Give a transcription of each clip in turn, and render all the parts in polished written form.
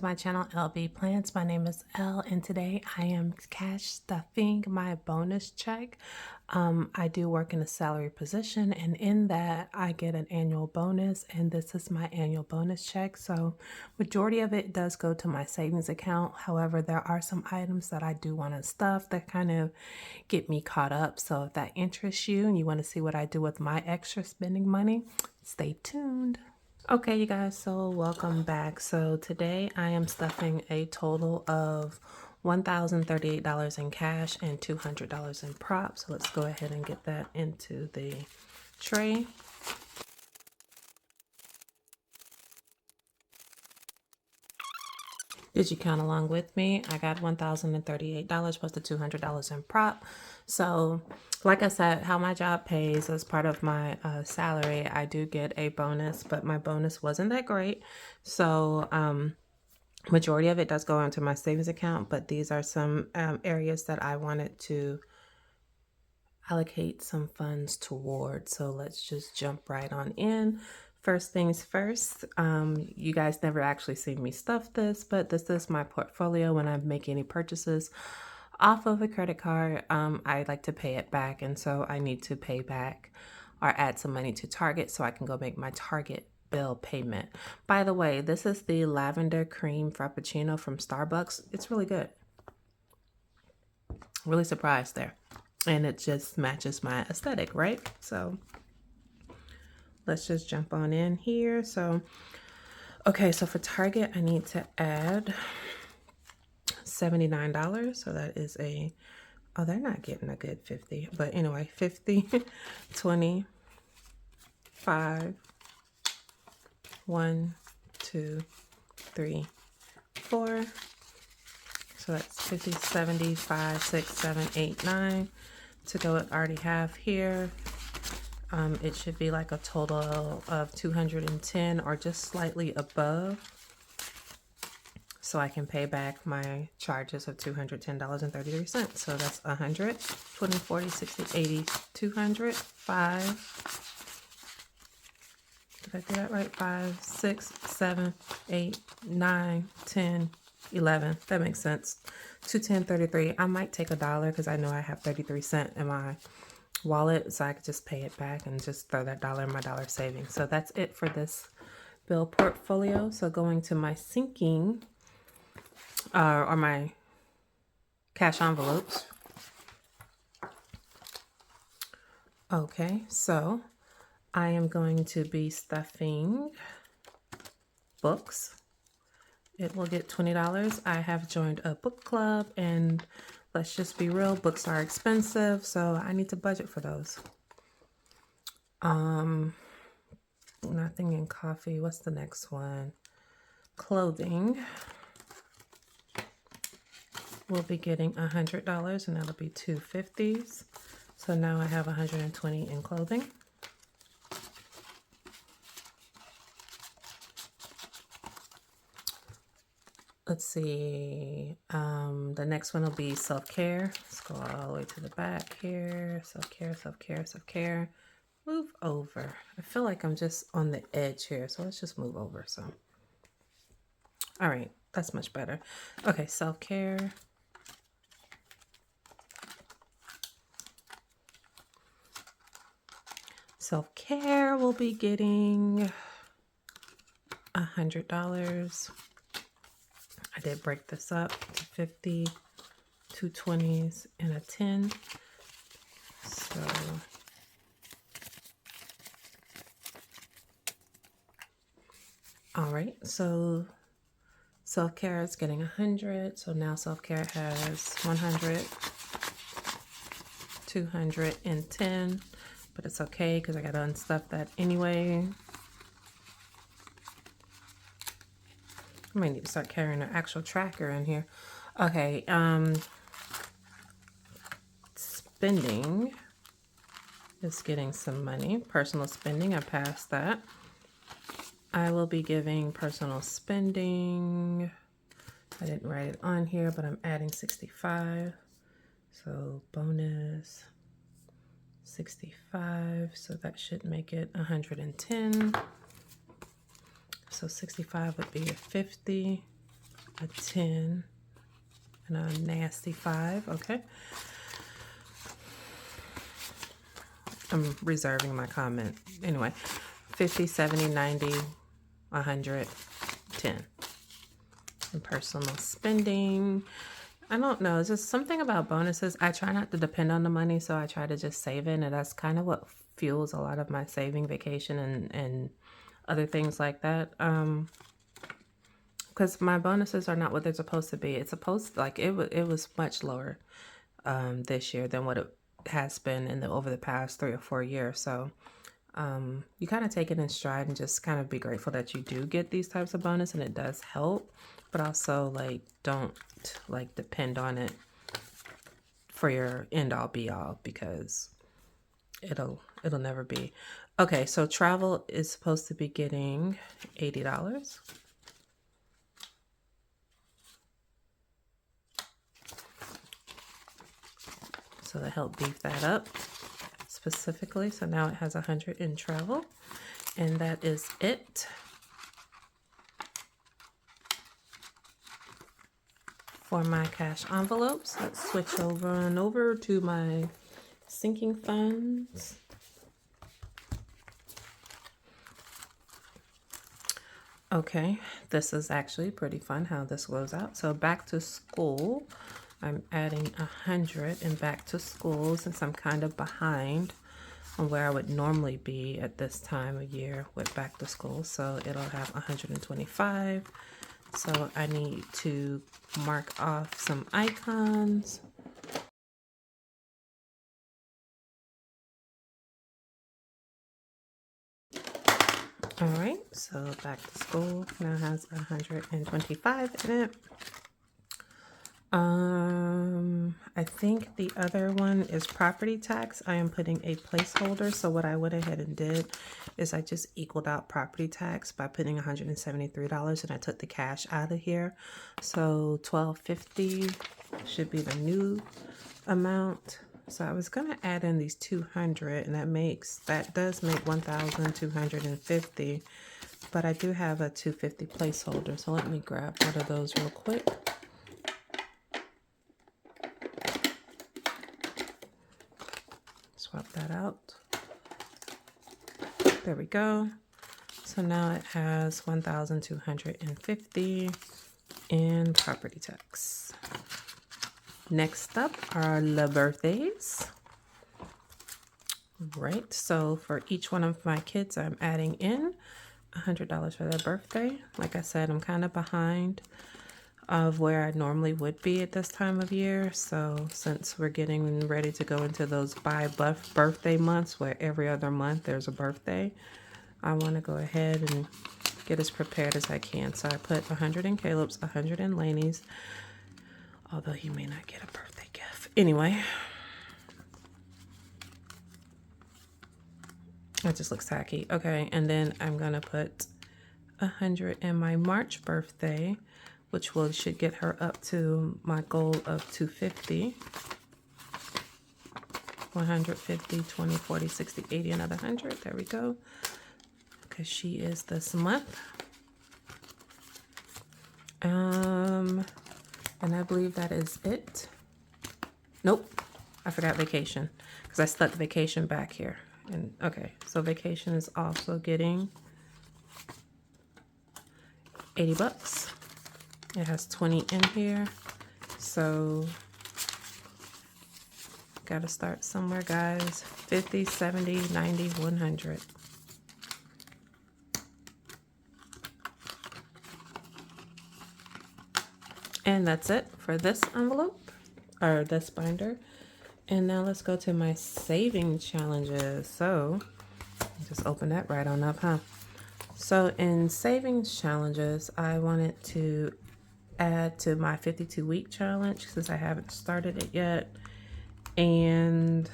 to my channel, LB Plans. My name is Elle, and today I am cash stuffing my bonus check. I do work in a salary position, and in that I get an annual bonus, and this is my annual bonus check. So majority of it does go to my savings account. However, there are some items that I do want to stuff that kind of get me caught up. So if that interests you and you want to see what I do with my extra spending money, stay tuned. Okay, you guys, so welcome back. So today I am stuffing a total of $1,038 in cash and $200 in props. So let's go ahead and get that into the tray. Did you count along with me? I got $1,038 plus the $200 in prop. So like I said, how my job pays as part of my salary, I do get a bonus, but my bonus wasn't that great. So majority of it does go into my savings account, but these are some areas that I wanted to allocate some funds toward. So let's just jump right on in. First things first, you guys never actually see me stuff this, but this is my portfolio. When I make any purchases off of a credit card, I like to pay it back. And so I need to pay back or add some money to Target so I can go make my Target bill payment. By the way, this is the lavender cream frappuccino from Starbucks. It's really good. Really surprised there. And it just matches my aesthetic, right? So let's just jump on in here. So, okay, so for Target, I need to add $79. So that is a, oh, they're not getting a good 50. But anyway, 50, 20, 5, 1, 2, 3, 4. So that's 50, 70, 5, 6, 7, 8, 9. To go, I already have here. It should be like a total of 210 or just slightly above. So I can pay back my charges of $210.33. So that's 100, 20, 40, 60, 80, 200, 5. Did I do that right? 5, 6, 7, 8, 9, 10, 11. That makes sense. 210.33. I might take $1 because I know I have 33 cents in my wallet, so I could just pay it back and just throw that $1 in my dollar savings. So that's it for this bill portfolio. So going to my sinking or my cash envelopes. Okay, so I am going to be stuffing books. It will get $20. I have joined a book club, and let's just be real, books are expensive, so I need to budget for those. Nothing in coffee. What's the next one? Clothing. We'll be getting $100, and that'll be 250s. So now I have 120 in clothing. Let's see, the next one will be self-care. Let's go all the way to the back here. Self-care, self-care, self-care. Move over. I feel like I'm just on the edge here, so let's just move over. So, all right, that's much better. Okay, self-care. Self-care will be getting $100. I did break this up to 50, 2 20s, and a 10. So all right, so self-care is getting 100. So now self-care has 100, 210, but it's okay because I got to unstuff that anyway. I might need to start carrying an actual tracker in here. Okay, spending is getting some money. Personal spending, I passed that. I will be giving personal spending. I didn't write it on here, but I'm adding 65. So bonus 65. So that should make it 110. So 65 would be a 50. a 10, and a nasty 5. Okay. I'm reserving my comment. Anyway, 50, 70, 90, 100, 10. And personal spending. I don't know. It's just something about bonuses. I try not to depend on the money, so I try to just save it. And that's kind of what fuels a lot of my saving, vacation, and other things like that. Because my bonuses are not what they're supposed to be. It's supposed like it was much lower this year than what it has been over the past 3 or 4 years. So you kind of take it in stride and just kind of be grateful that you do get these types of bonus, and it does help, but also like don't like depend on it for your end all be all, because it'll never be. Okay, so travel is supposed to be getting $80. So that helped beef that up specifically. So now it has 100 in travel, and that is it. For my cash envelopes, let's switch over to my sinking funds. Okay, this is actually pretty fun how this goes out. So back to school, I'm adding 100 in back to school since I'm kind of behind on where I would normally be at this time of year with back to school. So it'll have 125. So I need to mark off some icons. All right, so back to school now has 125 in it. I think the other one is property tax. I am putting a placeholder. So what I went ahead and did is I just equaled out property tax by putting $173, and I took the cash out of here. So $12.50 should be the new amount. So I was gonna add in these 200, and that does make 1,250. But I do have a 250 placeholder. So let me grab one of those real quick. Swap that out. There we go. So now it has 1,250 in property tax. Next up are the birthdays. Right, so for each one of my kids, I'm adding in $100 for their birthday. Like I said, I'm kind of behind of where I normally would be at this time of year. So since we're getting ready to go into those birthday months where every other month there's a birthday, I want to go ahead and get as prepared as I can. So I put 100 in Caleb's, 100 in Laney's, although he may not get a birthday gift. Anyway, that just looks tacky. Okay, and then I'm going to put 100 in my March birthday, which should get her up to my goal of 250. 150, 20, 40, 60, 80, another 100. There we go. Because she is this month. And I believe that is it. Nope, I forgot vacation because I stuck vacation back here. And okay, so vacation is also getting $80. It has 20 in here, so gotta start somewhere, guys. 50, 70, 90, 100. And that's it for this envelope, or this binder. And now let's go to my saving challenges. So just open that right on up, huh? So in savings challenges, I wanted to add to my 52-week challenge since I haven't started it yet, and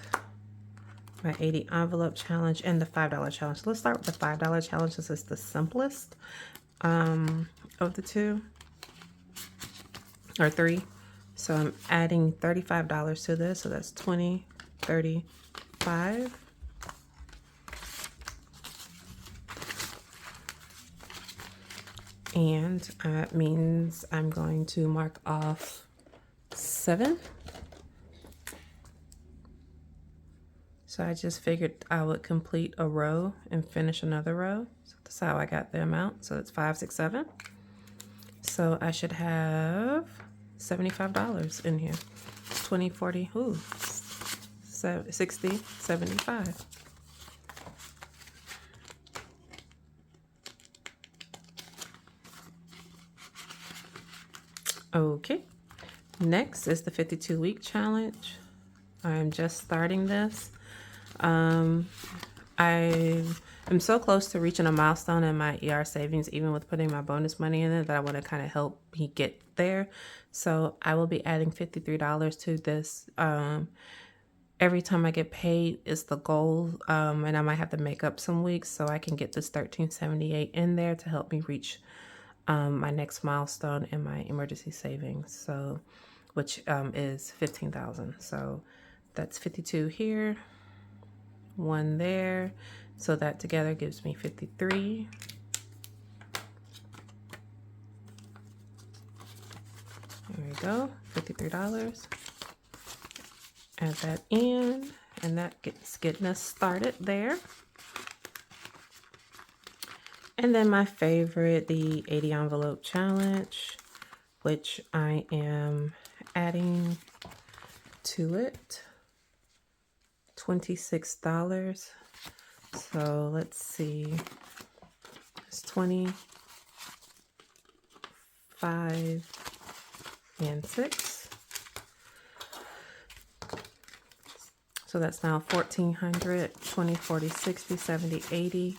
my 80 envelope challenge and the $5 challenge. So let's start with the $5 challenge. This is the simplest of the two or three. So I'm adding $35 to this. So that's 20, 35. And that means I'm going to mark off 7. So I just figured I would complete a row and finish another row. So that's how I got the amount. So it's 5, 6, 7. So I should have $75 in here. 20, 40, ooh, 60, 75. Okay, next is the 52-week challenge. I'm just starting this. I am so close to reaching a milestone in my ER savings, even with putting my bonus money in it, that I want to kind of help me get there. So I will be adding $53 to this. Every time I get paid is the goal, and I might have to make up some weeks so I can get this $13.78 in there to help me reach my next milestone in my emergency savings. So, which is $15,000. So that's 52 here, 1 there. So that together gives me 53. There we go, $53. Add that in, and that gets getting us started there. And then my favorite, the 80 envelope challenge, which I am adding to it $26. So let's see, it's 20, 5, and 6. So that's now 1,400, 20, 40, 60, 70, 80,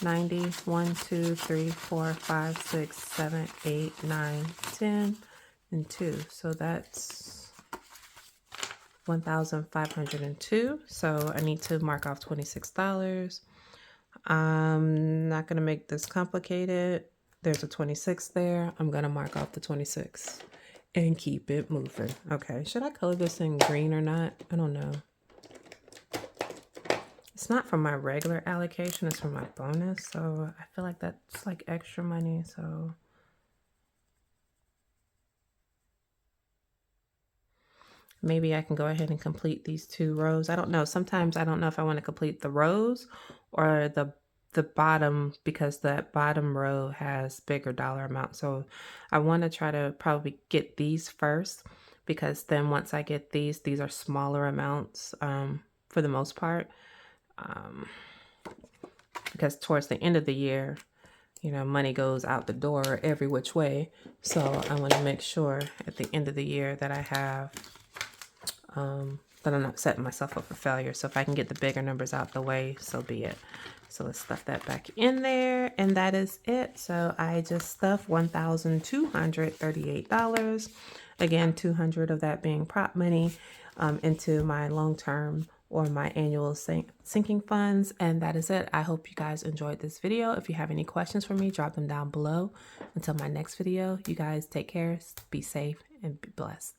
90, 1, 2, 3, 4, 5, 6, 7, 8, 9, 10, and 2. So that's 1,502. So I need to mark off $26. I'm not going to make this complicated. There's a 26 there. I'm going to mark off the 26 and keep it moving. Okay, should I color this in green or not? I don't know. It's not from my regular allocation, it's from my bonus, so I feel like that's like extra money, so maybe I can go ahead and complete these 2 rows. I don't know. Sometimes I don't know if I want to complete the rows or the bottom, because that bottom row has bigger dollar amount. So I want to try to probably get these first, because then once I get these are smaller amounts for the most part. Because towards the end of the year, you know, money goes out the door every which way. So I want to make sure at the end of the year that I have, that I'm not setting myself up for failure. So if I can get the bigger numbers out the way, so be it. So let's stuff that back in there, and that is it. So I just stuffed $1,238. Again, 200 of that being prop money into my long-term or my annual sinking funds, and that is it. I hope you guys enjoyed this video. If you have any questions for me, drop them down below. Until my next video, you guys take care, be safe, and be blessed.